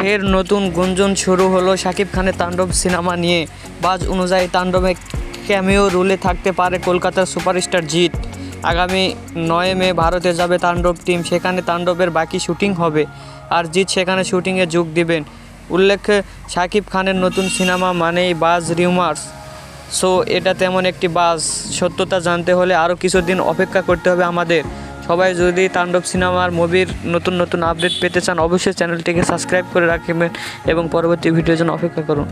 ফের নতুন গুঞ্জন শুরু হলো শাকিব খানের তাণ্ডব সিনেমা নিয়ে। বাজ অনুযায়ী তাণ্ডবে ক্যামিও রোলে থাকতে পারে কলকাতার সুপারস্টার জিৎ। আগামী 9 মে ভারতে যাবে তাণ্ডব টিম, সেখানে তাণ্ডবের বাকি শুটিং হবে আর জিৎ সেখানে শুটিংয়ে যোগ দেবেন। উল্লেখ্য, শাকিব খানের নতুন সিনেমা মানেই বাজ রিউমার্স। সো এটা তেমন একটি বাজ, সত্যতা জানতে হলে আরও কিছুদিন অপেক্ষা করতে হবে আমাদের। সবাই যদি তাণ্ডব সিনেমার মুভির নতুন নতুন আপডেট পেতে চান অবশ্যই চ্যানেলটিকে সাবস্ক্রাইব করে রাখবেন এবং পরবর্তী ভিডিওর জন্য অপেক্ষা করুন।